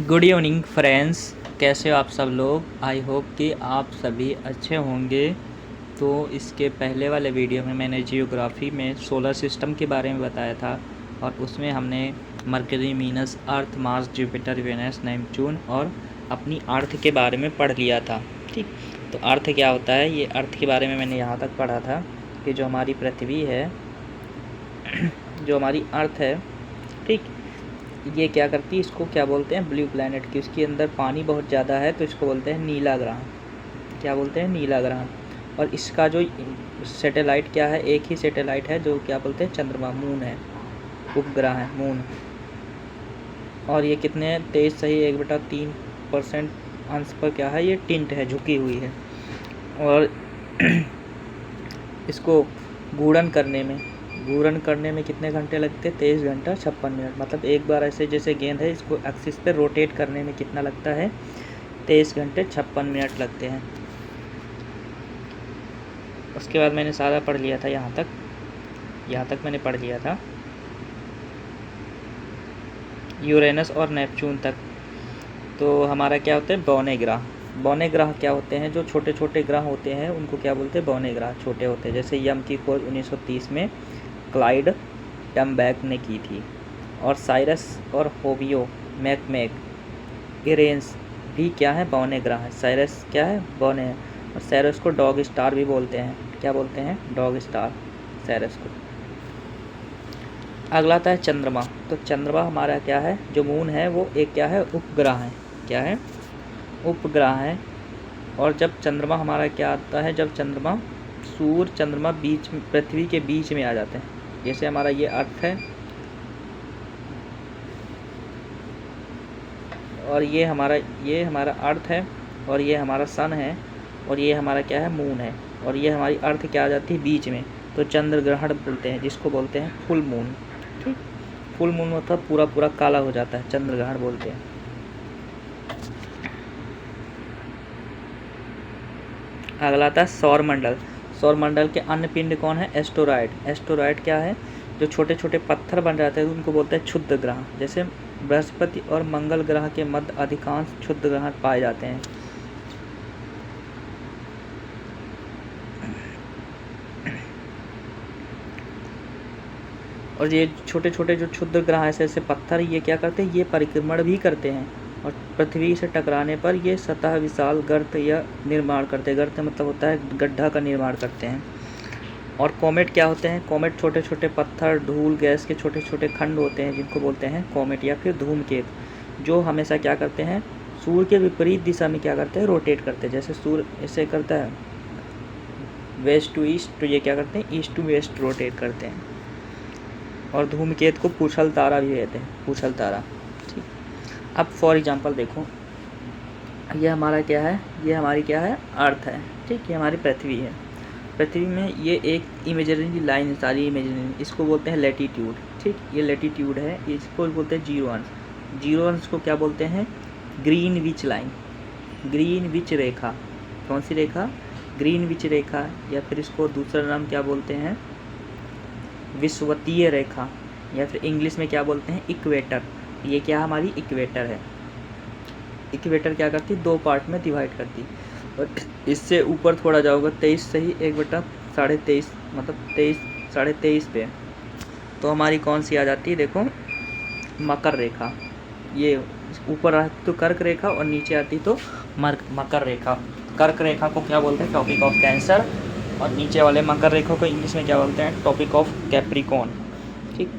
Good evening friends, कैसे हो आप सब लोग। आई होप कि आप सभी अच्छे होंगे। तो इसके पहले वाले वीडियो में मैंने जियोग्राफी में सोलर सिस्टम के बारे में बताया था और उसमें हमने मरकरी, वीनस, अर्थ, मार्स, जुपिटर, वेनस, नेपच्यून और अपनी अर्थ के बारे में पढ़ लिया था। ठीक, तो अर्थ क्या होता है, ये अर्थ के बारे में मैंने यहाँ तक पढ़ा था कि जो हमारी पृथ्वी है, जो हमारी अर्थ है, ठीक, ये क्या करती है, इसको क्या बोलते हैं, ब्लू प्लैनेट की। उसके अंदर पानी बहुत ज़्यादा है तो इसको बोलते हैं नीला ग्रह। क्या बोलते हैं, नीला ग्रह। और इसका जो सैटेलाइट क्या है, एक ही सैटेलाइट है जो क्या बोलते हैं, चंद्रमा, मून है, उपग्रह है, मून। और ये कितने 23 सही 1/3% अंश पर क्या है, ये टिंट है, झुकी हुई है। और इसको घूर्णन करने में कितने घंटे लगते हैं, 23 घंटा 56 मिनट। मतलब एक बार ऐसे जैसे गेंद है, इसको एक्सिस पे रोटेट करने में कितना लगता है, 23 घंटे 56 मिनट लगते हैं। उसके बाद मैंने सारा पढ़ लिया था, यहाँ तक मैंने पढ़ लिया था, यूरेनस और नेपच्यून तक। तो हमारा क्या होता है, बौने ग्रह। बौने ग्रह क्या होते हैं, जो छोटे छोटे ग्रह होते हैं उनको क्या बोलते हैं, बौने ग्रह, छोटे होते हैं। जैसे यम की खोज 1930 में क्लाइड टम्बैक ने की थी। और साइरस और होबियो मैकमेक इरेंस भी क्या है, बौने ग्रह है। साइरस क्या है, बौने है। और साइरस को डॉग स्टार भी बोलते हैं। क्या बोलते हैं, डॉग स्टार, साइरस को। अगला आता है चंद्रमा। तो चंद्रमा हमारा क्या है, जो मून है वो एक क्या है, उपग्रह है। क्या है, उपग्रह है। और जब चंद्रमा हमारा क्या आता है, जब चंद्रमा, सूर्य चंद्रमा बीच में, पृथ्वी के बीच में आ जाते हैं। जैसे हमारा ये अर्थ है और ये हमारा अर्थ है और ये हमारा सन है और ये हमारा क्या है, मून है। और ये हमारी अर्थ क्या आ जाती है, बीच में। तो चंद्र ग्रहण बोलते हैं, जिसको बोलते हैं फुल मून। ठीक, फुल मून मतलब पूरा पूरा काला हो जाता है, चंद्र ग्रहण बोलते हैं। अगला आता है सौरमंडल। सौरमंडल के अन्य पिंड कौन है, एस्टेरॉयड। एस्टेरॉयड क्या है, जो छोटे छोटे पत्थर बन जाते हैं उनको बोलते हैं क्षुद्र ग्रह। जैसे बृहस्पति और मंगल ग्रह के मध्य अधिकांश क्षुद्र ग्रह पाए जाते हैं। और ये छोटे छोटे जो क्षुद्र ग्रह ऐसे ऐसे पत्थर, ये क्या करते हैं, ये परिक्रमण भी करते हैं और पृथ्वी से टकराने पर ये सतह विशाल गर्त या निर्माण करते हैं। गर्त मतलब होता है गड्ढा का निर्माण करते हैं। और कॉमेट क्या होते हैं, कॉमेट छोटे छोटे पत्थर, धूल, गैस के छोटे छोटे खंड होते हैं जिनको बोलते हैं कॉमेट या फिर धूमकेतु, जो हमेशा क्या करते हैं, सूर्य के विपरीत दिशा में क्या करते हैं, रोटेट करते हैं। जैसे सूर्य ऐसे करता है वेस्ट टू ईस्ट, तो ये क्या करते हैं, ईस्ट टू वेस्ट रोटेट करते हैं। और धूमकेतु को पूछल तारा भी कहते हैं, पूछल तारा। ठीक, अब फॉर एग्जांपल देखो, ये हमारा क्या है, ये हमारी क्या है, अर्थ है। ठीक, ये हमारी पृथ्वी है। पृथ्वी में ये एक इमेजिनरी लाइन है, सारी इमेजिनरी, इसको बोलते हैं लैटीट्यूड। ठीक, ये लैटीट्यूड है, इसको बोलते हैं जीरो अंश। जीरो अंश को क्या बोलते हैं, ग्रीनविच लाइन, ग्रीनविच रेखा। कौन सी रेखा, ग्रीनविच रेखा। या फिर इसको दूसरा नाम क्या बोलते हैं, विषुवतीय रेखा, या फिर इंग्लिश में क्या बोलते हैं, इक्वेटर। ये क्या हमारी इक्वेटर है। इक्वेटर क्या करती है, दो पार्ट में डिवाइड करती। और इससे ऊपर थोड़ा जाओगे 23 सही 1/23.5, मतलब 23 पे, तो हमारी कौन सी आ जाती है, देखो, मकर रेखा। ये ऊपर आती तो कर्क रेखा और नीचे आती तो मकर रेखा। कर्क रेखा को क्या बोलते हैं, टॉपिक ऑफ कैंसर। और नीचे वाले मकर रेखा को इंग्लिश में क्या बोलते हैं, टॉपिक ऑफ कैप्रिकॉन। ठीक,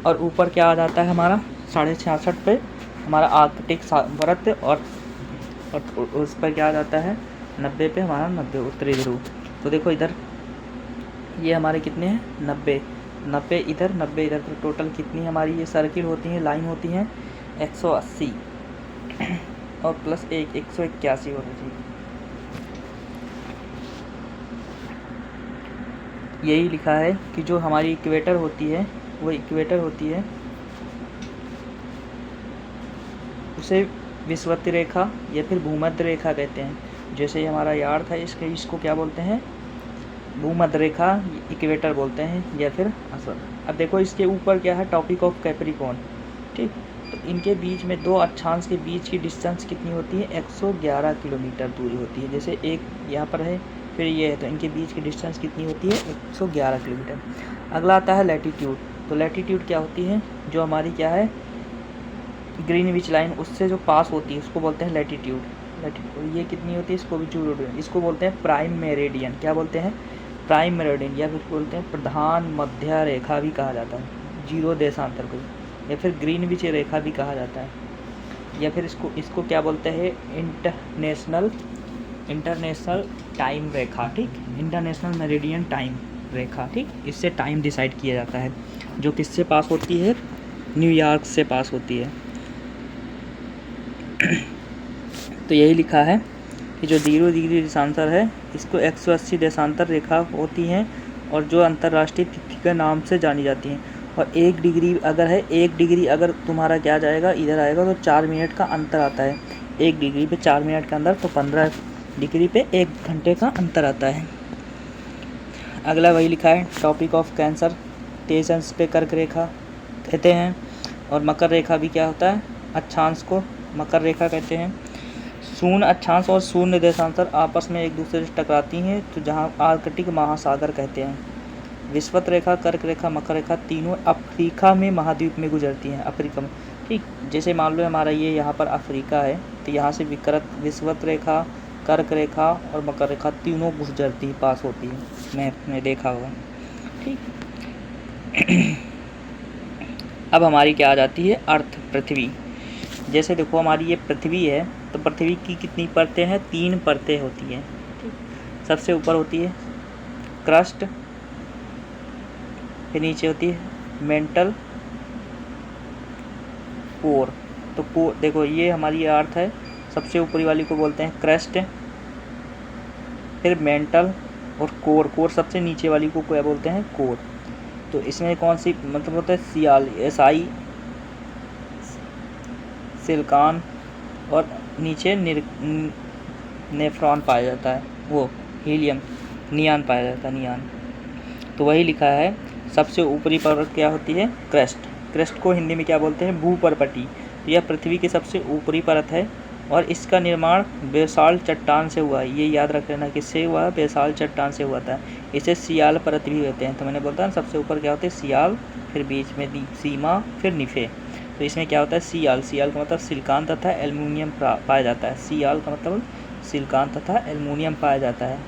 और ऊपर क्या आ जाता है हमारा 66.5 पे हमारा आर्कटिक व्रत। और उस पर क्या आ जाता है 90 पे हमारा मध्य उत्तरी ध्रुव। तो देखो इधर ये हमारे कितने हैं, 90 इधर, 90 इधर, तो टोटल कितनी हमारी ये सर्किल होती हैं, लाइन होती हैं 180 और प्लस 181 होती थी। यही लिखा है कि जो हमारी इक्वेटर होती है, वो इक्वेटर होती है, उसे विषुवतीय रेखा या फिर भूमध्य रेखा कहते हैं। जैसे हमारा यार्थ है, इसको क्या बोलते हैं, भूमध्य रेखा, इक्वेटर बोलते हैं या फिर असर। अब देखो इसके ऊपर क्या है, टॉपिक ऑफ कैप्रिकॉन। ठीक, तो इनके बीच में दो अक्षांश के बीच की डिस्टेंस कितनी होती है? 111 किलोमीटर दूरी होती है। जैसे एक यहाँ पर है, फिर ये है, तो इनके बीच की डिस्टेंस कितनी होती है? 111 किलोमीटर। अगला आता है लैटीट्यूड। तो लैटीट्यूड क्या होती है? जो हमारी क्या है, ग्रीनविच लाइन उससे जो पास होती है उसको बोलते हैं लैटीट्यूड। लैटीट्यूड ये कितनी होती है? इसको भी जूरोडियन, इसको बोलते हैं प्राइम मेरिडियन। क्या बोलते हैं? प्राइम मेरिडियन, या फिर बोलते हैं प्रधान मध्य रेखा भी कहा जाता है, जीरो देशांतर को, या फिर ग्रीनविच रेखा भी कहा जाता है, या फिर इसको क्या बोलते हैं? इंटरनेशनल टाइम रेखा। ठीक, इंटरनेशनल मेरिडियन टाइम रेखा। ठीक, इससे टाइम डिसाइड किया जाता है, जो किससे पास होती है? न्यूयॉर्क से पास होती है। तो यही लिखा है कि जो 0 डिग्री देशांतर है इसको 180 देशांतर रेखा होती हैं, और जो अंतर्राष्ट्रीय तिथि के नाम से जानी जाती हैं। और 1 डिग्री अगर है, 1 डिग्री अगर तुम्हारा क्या जाएगा, इधर आएगा, तो 4 मिनट का अंतर आता है। 1 डिग्री पे 4 मिनट का अंतर, तो 15 डिग्री पे 1 घंटे का अंतर आता है। अगला वही लिखा है, टॉपिक ऑफ कैंसर, तेज अंश पे कर्क रेखा कहते हैं, और मकर रेखा भी क्या होता है? अक्षांश को मकर रेखा कहते हैं। शून्य अक्षांश और शून्य देशांतर आपस में एक दूसरे से टकराती हैं, तो जहाँ आर्कटिक महासागर कहते हैं। विषुवत रेखा, कर्क रेखा, मकर रेखा तीनों अफ्रीका में महाद्वीप में गुजरती हैं, अफ्रीका में। ठीक, जैसे मान लो हमारा ये यहाँ पर अफ्रीका है, तो यहाँ से विषुवत रेखा, कर्क रेखा और मकर रेखा तीनों गुजरती पास होती है, मैप में देखा होगा। ठीक, अब हमारी क्या आ जाती है? अर्थ, पृथ्वी। जैसे देखो हमारी ये पृथ्वी है, तो पृथ्वी की कितनी परतें हैं? 3 परतें होती हैं। ठीक, सबसे ऊपर होती है क्रस्ट, फिर नीचे होती है मेंटल, कोर। तो कोर देखो, ये हमारी अर्थ है, सबसे ऊपरी वाली को बोलते हैं क्रस्ट, फिर मेंटल और कोर। कोर सबसे नीचे वाली को क्या बोलते हैं? कोर। तो इसमें कौन सी मतलब होता है? सियाल, एसआई, सिलिकॉन, और नीचे नेफ्रॉन पाया जाता है, वो हीलियम, नियान पाया जाता है, नियान। तो वही लिखा है, सबसे ऊपरी परत क्या होती है? क्रस्ट। क्रस्ट को हिंदी में क्या बोलते हैं? भूपर्पटी। यह पृथ्वी की सबसे ऊपरी परत है, और इसका निर्माण बेसाल्ट चट्टान से हुआ है। ये याद रख लेना, किससे हुआ है? बेसाल्ट चट्टान से हुआ था। इसे सियाल परत भी कहते हैं। तो मैंने बोलता है सबसे ऊपर क्या होते हैं? सियाल, फिर बीच में सीमा, फिर निफे। तो इसमें क्या होता है? सियाल, सियाल का मतलब सिलिकॉन तथा एल्युमिनियम पाया जाता है। सियाल का मतलब सिलिकॉन तथा एल्युमिनियम पाया जाता है,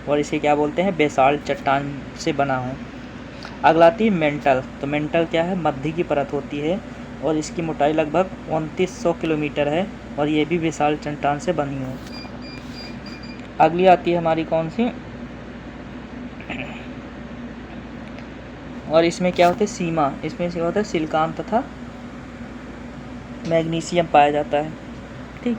और इसे क्या बोलते हैं? बेसाल्ट चट्टान से बना है। अगला आती है मेंटल। तो मेंटल क्या है? मध्य की परत होती है, और इसकी मोटाई लगभग 2900 किलोमीटर है, और ये भी बेसाल्ट चट्टान से बनी है। अगली आती है हमारी कौन सी? और इसमें क्या होता है? सीमा। इसमें क्या होता है? सिलिकॉन तथा मैग्नीशियम पाया जाता है। ठीक,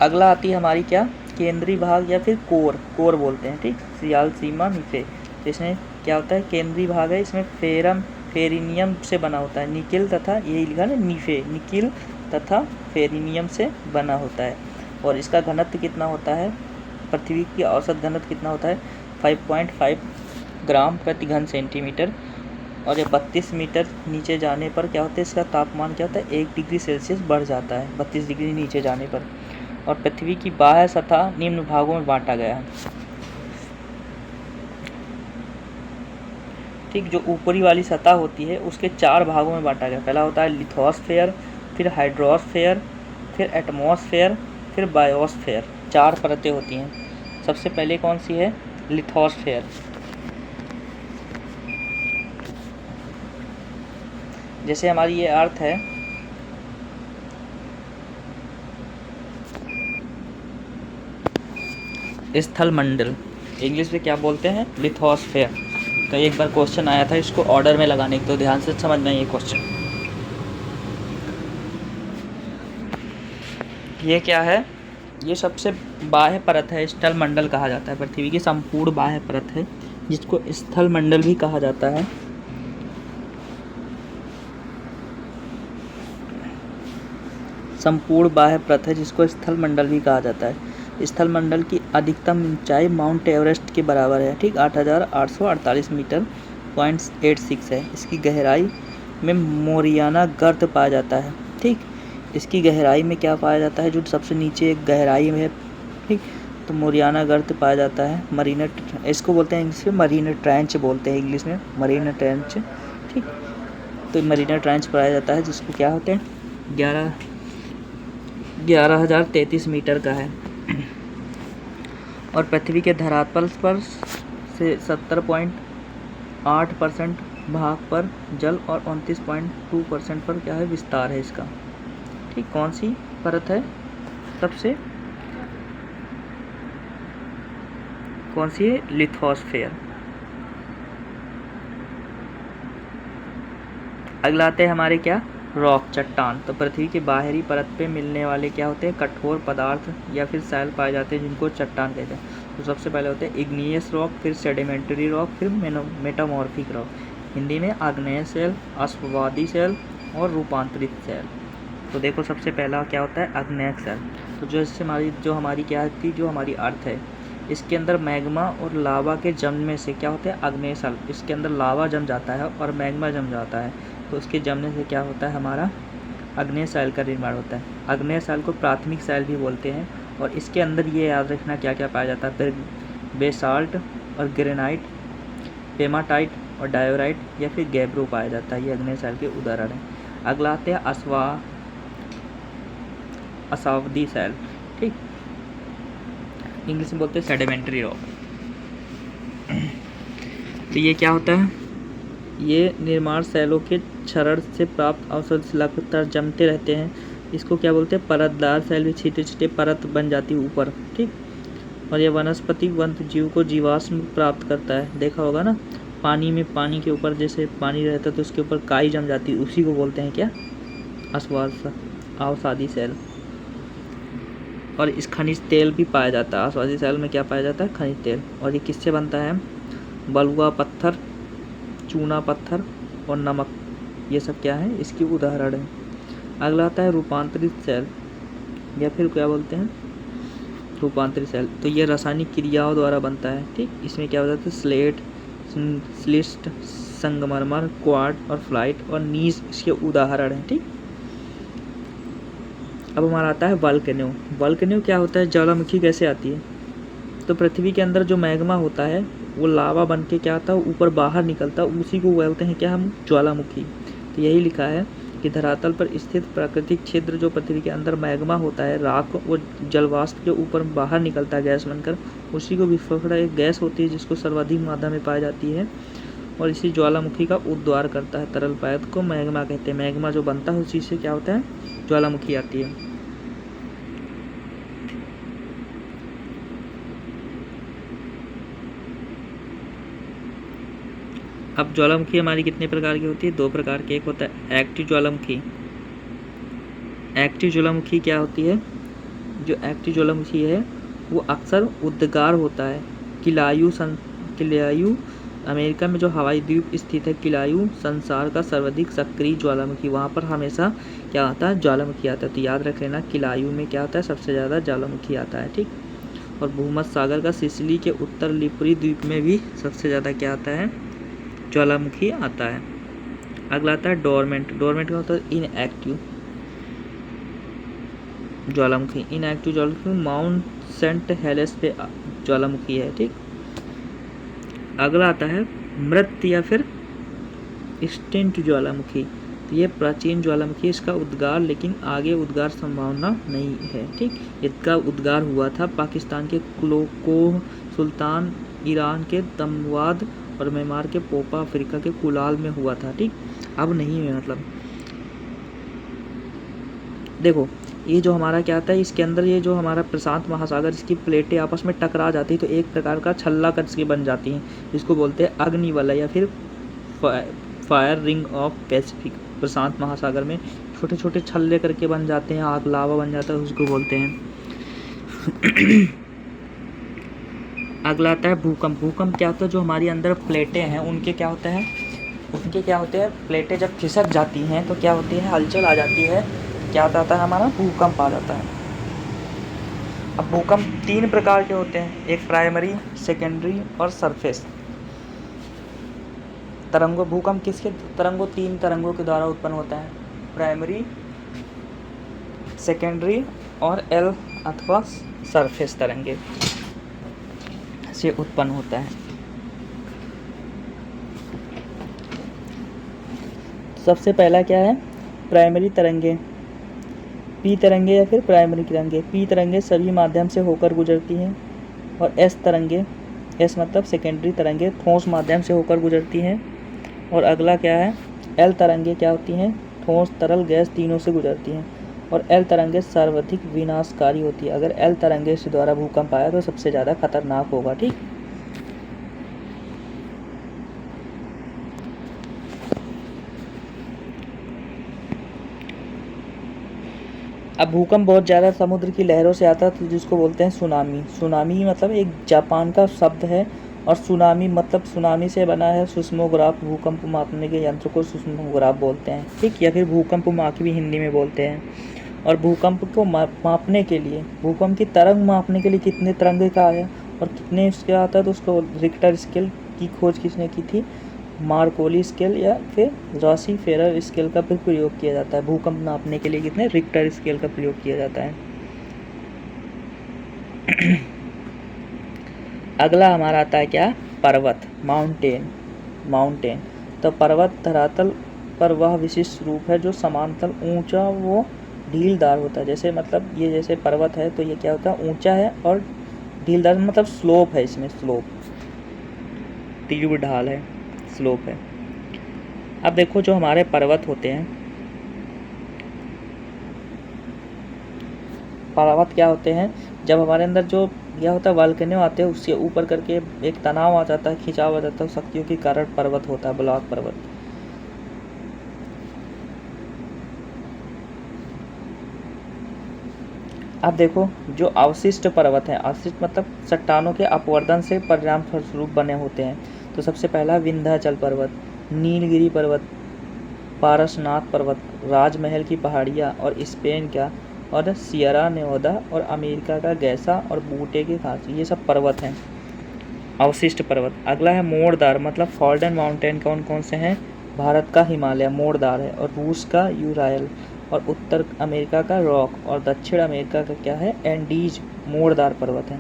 अगला आती है हमारी क्या? केंद्रीय भाग, या फिर कोर, कोर बोलते हैं। ठीक, सियाल, सीमा, निफे। तो इसमें क्या होता है? केंद्रीय भाग है, इसमें फेरिनियम से बना होता है, निकिल तथा, यही लिखा ना निफे, निकिल तथा फेरिनियम से बना होता है। और इसका घनत्व कितना होता है? पृथ्वी की औसत घनत्व कितना होता है? 5.5 ग्राम प्रति घन सेंटीमीटर। और ये 32 मीटर नीचे जाने पर क्या होता है? इसका तापमान क्या होता है? 1 डिग्री सेल्सियस बढ़ जाता है 32 डिग्री नीचे जाने पर। और पृथ्वी की बाह्य सतह निम्न भागों में बांटा गया है। ठीक, जो ऊपरी वाली सतह होती है उसके 4 भागों में बांटा गया। पहला होता है लिथोस्फेयर, फिर हाइड्रोस्फेयर, फिर एटमॉस्फेयर, फिर बायोस्फेयर। 4 परतें होती हैं। सबसे पहले कौन सी है? लिथोस्फेयर। जैसे हमारी ये अर्थ है, स्थल मंडल, इंग्लिश में क्या बोलते हैं? लिथोस्फेयर। तो एक बार क्वेश्चन आया था, इसको ऑर्डर में लगाने की, तो ध्यान से समझना ये क्वेश्चन। ये क्या है? ये सबसे बाह्य परत है, स्थल मंडल कहा जाता है। पृथ्वी की संपूर्ण बाह्य परत है, जिसको स्थल मंडल भी कहा जाता है। संपूर्ण बाह्य परत है, जिसको स्थल मंडल भी कहा जाता है। स्थल मंडल की अधिकतम ऊंचाई माउंट एवरेस्ट के बराबर है। ठीक, 8,848 मीटर 0.86 है। इसकी गहराई में मोरियाना गर्त पाया जाता है। ठीक, इसकी गहराई में क्या पाया जाता है, जो सबसे नीचे एक गहराई में है, ठीक, तो मोरियाना गर्त पाया जाता है। मरीना, इसको बोलते हैं इंग्लिश में मरीना ट्रेंच बोलते हैं, इंग्लिश में मरीना ट्रेंच। ठीक, तो मरीना ट्रेंच पाया जाता है, जिसको क्या होते हैं 11,033 मीटर का है और पृथ्वी के धरातल पर से 70.8% भाग पर जल और 29.2% पर क्या है विस्तार है इसका। ठीक, कौन सी परत है सबसे, कौन सी है, लिथोस्फीयर। अगला आते हैं हमारे क्या, रॉक, चट्टान। तो पृथ्वी के बाहरी परत पे मिलने वाले क्या होते हैं, कठोर पदार्थ या फिर सैल पाए जाते हैं, जिनको चट्टान कहते हैं। तो सबसे पहले होते हैं इग्नियस रॉक, फिर सेडिमेंट्री रॉक, फिर मेटामॉर्फिक रॉक। हिंदी में आग्नेय सैल, आस्वादी सैल और रूपांतरित सैल। तो देखो सबसे पहला क्या होता है, आग्नेय सैल। तो जो हमारी क्या थी, जो हमारी अर्थ है, इसके अंदर मैग्मा और लावा के जमने से क्या होता है, आग्नेय सैल। इसके अंदर लावा जम जाता है और मैग्मा जम जाता है, तो उसके जमने से क्या होता है, हमारा आग्नेय सैल का निर्माण होता है। आग्नेय सैल को प्राथमिक सैल भी बोलते हैं। और इसके अंदर ये याद रखना क्या क्या पाया जाता है, फिर बेसाल्ट और ग्रेनाइट, पेमाटाइट और डायोराइट या फिर गैब्रो पाया जाता है। ये आग्नेय सैल के उदाहरण हैं। अगला आते हैं असावदी सैल। ठीक, इंग्लिश में बोलते हैं सेडिमेंट्री रॉक। तो ये क्या होता है, ये निर्माण सैलों के क्षरण से प्राप्त अवशेष लगातार जमते रहते हैं। इसको क्या बोलते हैं, परतदार सैल भी छोटे छोटे परत बन जाती है ऊपर। ठीक, और ये वनस्पति वन्य जीव को जीवाश्म प्राप्त करता है। देखा होगा ना, पानी में, पानी के ऊपर जैसे पानी रहता है तो उसके ऊपर काई जम जाती है, उसी को बोलते हैं क्या, अवसादी सैल। और इस खनिज तेल भी पाया जाता है। अवसादी सैल में क्या पाया जाता है, खनिज तेल। और ये किससे बनता है, बलुआ पत्थर, चूना पत्थर और नमक, ये सब क्या है, इसकी उदाहरण है। अगला आता है रूपांतरित सैल या फिर क्या बोलते हैं, रूपांतरित सैल। तो ये रासायनिक क्रियाओं द्वारा बनता है। ठीक, इसमें क्या होता है, स्लेट, स्लिस्ट, संगमरमर, क्वार्ट और फ्लाइट और नीस इसके उदाहरण हैं। ठीक, अब हमारा आता है वल्केनो। वल्केनो क्या होता है, ज्वालामुखी कैसे आती है। तो पृथ्वी के अंदर जो मैग्मा होता है वो लावा बन के क्या होता है, ऊपर बाहर निकलता है, उसी को बोलते हैं क्या हम, ज्वालामुखी। तो यही लिखा है कि धरातल पर स्थित प्राकृतिक क्षेत्र जो पृथ्वी के अंदर मैग्मा होता है, राख, वो जलवाष्प के ऊपर बाहर निकलता है गैस बनकर, उसी को विस्फोटक एक गैस होती है जिसको सर्वाधिक मात्रा में पाई जाती है और इसी ज्वालामुखी का उद्वार करता है। तरल पदार्थ को मैग्मा कहते हैं। मैग्मा जो बनता है उसी से क्या होता है, ज्वालामुखी आती है। अब ज्वालामुखी हमारी कितने प्रकार की होती है, दो प्रकार की। एक होता है एक्टिव ज्वालामुखी। एक्टिव ज्वालामुखी क्या होती है, जो एक्टिव ज्वालामुखी है वो अक्सर उद्गार होता है। किलायू अमेरिका में जो हवाई द्वीप स्थित है, किलायू संसार का सर्वाधिक सक्रिय ज्वालामुखी, वहाँ पर हमेशा क्या आता है, ज्वालामुखी आता है। तो याद रख लेना, किलायू में क्या होता है, सबसे ज़्यादा ज्वालामुखी आता है। ठीक, और भूमध्य सागर का सिसिली के उत्तर लिपुरी द्वीप में भी सबसे ज़्यादा क्या आता है, ज्वालामुखी आता है। अगला आता है डोरमेंट। डोरमेंट का होता है इनएक्टिव ज्वालामुखी। इनएक्टिव ज्वालामुखी माउंट सेंट हेलेस पे ज्वालामुखी है। ठीक, अगला आता है मृत या फिर एक्सटिंक्ट ज्वालामुखी। तो ये प्राचीन ज्वालामुखी, इसका उद्गार लेकिन आगे उद्गार संभावना नहीं है। ठीक, इसका उद्गार हुआ था पाकिस्तान के कोह सुल्तान, ईरान के तमवाद और म्यांमार के पोपा, अफ्रीका के कुलाल में हुआ था। ठीक, अब नहीं है। मतलब देखो, ये जो हमारा क्या आता है, इसके अंदर ये जो हमारा प्रशांत महासागर, इसकी प्लेटें आपस में टकरा जाती है तो एक प्रकार का छल्ला करके बन जाती हैं, जिसको बोलते हैं अग्निवलय या फिर फायर रिंग ऑफ पैसिफिक। प्रशांत महासागर में छोटे छोटे छल्ले करके बन जाते हैं, आग लावा बन जाता है, उसको बोलते हैं। अगला आता है भूकंप। भूकंप क्या होता है, जो हमारी अंदर प्लेटें हैं उनके क्या होता है, प्लेटें जब खिसक जाती हैं तो क्या होती है, हलचल आ जाती है, क्या आता है, हमारा भूकंप आ जाता है। अब भूकंप 3 प्रकार के होते हैं, एक प्राइमरी, सेकेंडरी और सरफेस। तरंगों भूकंप किसके तरंगों 3 तरंगों के द्वारा उत्पन्न होता है, प्राइमरी, सेकेंडरी और एल अथवा सरफेस तरंगे से उत्पन्न होता है। सबसे पहला क्या है, प्राइमरी तरंगे, पी तरंगे या फिर प्राइमरी तरंगे। पी तरंगे सभी माध्यम से होकर गुजरती हैं और एस तरंगे, एस मतलब सेकेंडरी तरंगे, ठोस माध्यम से होकर गुजरती हैं। और अगला क्या है, एल तरंगे क्या होती हैं, ठोस तरल गैस तीनों से गुजरती हैं। और एल तरंगे सर्वाधिक विनाशकारी होती है। अगर एल तरंगे से द्वारा भूकंप आया तो सबसे ज़्यादा खतरनाक होगा। ठीक, अब भूकंप बहुत ज़्यादा समुद्र की लहरों से आता है तो जिसको बोलते हैं सुनामी। सुनामी मतलब एक जापान का शब्द है और सुनामी मतलब सुनामी से बना है सुस्मोग्राफ, भूकंप मापने के यंत्र को सुस्मोग्राफ बोलते हैं। ठीक, या फिर भूकंप मापी भी हिंदी में बोलते हैं। और भूकंप को मापने के लिए, भूकंप की तरंग मापने के लिए कितने तरंगे का आया और कितने उसके आता है तो उसको रिक्टर स्केल की खोज किसने की थी, मार्कोली स्केल या फिर रॉसी फेरर स्केल का फिर प्रयोग किया जाता है। भूकंप नापने के लिए कितने, रिक्टर स्केल का प्रयोग किया जाता है। अगला हमारा आता है क्या, पर्वत, माउंटेन। माउंटेन तो पर्वत धरातल पर वह विशिष्ट रूप है जो समांतर, ऊंचा वो ढीलदार होता है। जैसे मतलब ये जैसे पर्वत है तो ये क्या होता है, ऊंचा है और ढीलदार मतलब स्लोप है, इसमें स्लोप, तीव्र ढाल है, स्लोप है। अब देखो जो हमारे पर्वत होते हैं, पर्वत क्या होते हैं, जब हमारे अंदर जो क्या होता है वल्केनो आते हैं उससे ऊपर करके एक तनाव आ जाता है, खिंचाव आ जाता है, शक्तियों के कारण पर्वत होता है, ब्लॉक पर्वत। अब देखो जो अवशिष्ट पर्वत है, अवशिष्ट मतलब चट्टानों के अपवर्तन से परिणाम स्वरूप बने होते हैं। तो सबसे पहला विंध्याचल पर्वत, नीलगिरी पर्वत, पारसनाथ पर्वत, राजमहल की पहाड़ियाँ और स्पेन का और सियरा नेवादा और अमेरिका का गैसा और बूटे के घास, ये सब पर्वत हैं, अवशिष्ट पर्वत। अगला है मोड़दार मतलब फॉल्डन माउंटेन, कौन कौन से हैं, भारत का हिमालय मोड़दार है और रूस का यूराइल और उत्तर अमेरिका का रॉक और दक्षिण अमेरिका का क्या है, एंडीज, मोड़दार पर्वत है।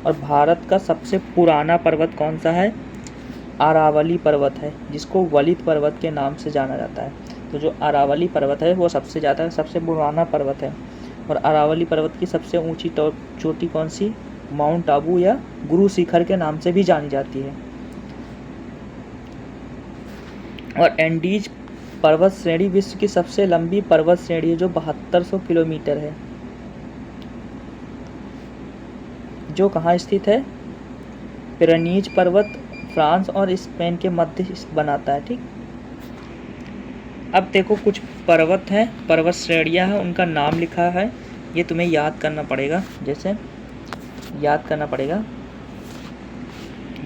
और भारत का सबसे पुराना पर्वत कौन सा है, अरावली पर्वत है, जिसको वलित पर्वत के नाम से जाना जाता है। तो जो अरावली पर्वत है वो सबसे पुराना पर्वत है। और अरावली पर्वत की सबसे ऊंची चोटी कौन सी, माउंट आबू या गुरु शिखर के नाम से भी जानी जाती है। और एंडीज पर्वत श्रेणी विश्व की सबसे लंबी पर्वत श्रेणी है जो 7200 किलोमीटर है, जो कहाँ स्थित है, पिरेनीज पर्वत फ्रांस और स्पेन के मध्य बनाता है। ठीक, अब देखो कुछ पर्वत हैं, पर्वत श्रेणियाँ हैं, उनका नाम लिखा है, ये तुम्हें याद करना पड़ेगा। जैसे याद करना पड़ेगा,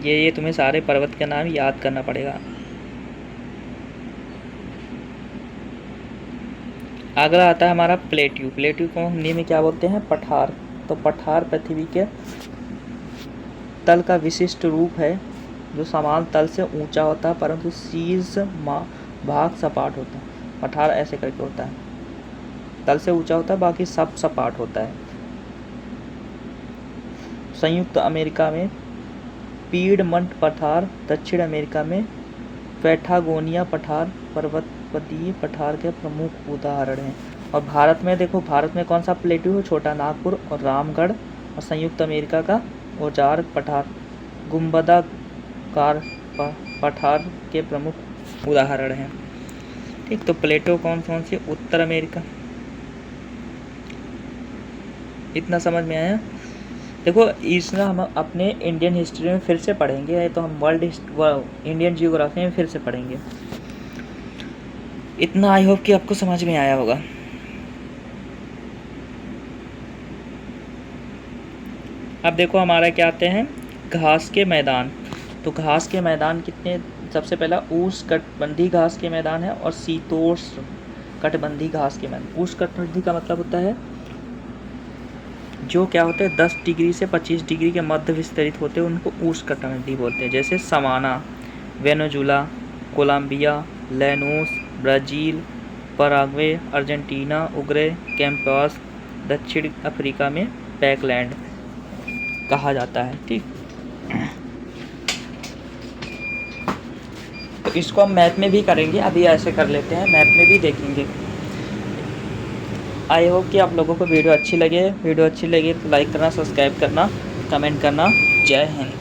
ये तुम्हें सारे पर्वत के नाम याद करना पड़ेगा। अगला आता है हमारा प्लेट्यू। प्लेट्यू को हिंदी में क्या बोलते हैं, पठार। तो पठार पृथ्वी के तल का विशिष्ट रूप है जो समान तल से ऊंचा होता है परंतु शीर्ष भाग सपाट होता है। पठार ऐसे करके होता है, तल से ऊंचा होता है, बाकी सब सपाट होता है। संयुक्त अमेरिका में पीडमंट पठार, दक्षिण अमेरिका में पैटागोनिया पठार पर्वतीय पठार के प्रमुख उदाहरण हैं। और भारत में देखो, भारत में कौन सा प्लेट्यू है, छोटा नागपुर और रामगढ़। और संयुक्त अमेरिका का औजार पठार, गुंबदाकार पठार के प्रमुख उदाहरण हैं। ठीक, तो प्लेटो कौन कौन सी, उत्तर अमेरिका। इतना समझ में आया। देखो इसमें हम अपने इंडियन हिस्ट्री में फिर से पढ़ेंगे, तो हम इंडियन जियोग्राफी में फिर से पढ़ेंगे। इतना आई होप कि आपको समझ में आया होगा। अब देखो हमारा क्या आते हैं, घास के मैदान। तो घास के मैदान कितने, सबसे पहला उष्णकटिबंधीय घास के मैदान है और शीतोष्ण कटिबंधीय घास के मैदान। उष्णकटिबंधीय का मतलब होता है जो क्या होते हैं 10 डिग्री से 25 डिग्री के मध्य विस्तरित होते हैं, उनको उष्णकटिबंधीय बोलते हैं। जैसे savanna, Venezuela, Colombia, llanos, Brazil, Paraguay, Argentina, Uruguay, campos, दक्षिण अफ्रीका में पैकलैंड कहा जाता है। ठीक, तो इसको हम मैप में भी करेंगे, अभी ऐसे कर लेते हैं, मैप में भी देखेंगे। आई होप कि आप लोगों को वीडियो अच्छी लगे तो लाइक करना, सब्सक्राइब करना, कमेंट करना। जय हिंद।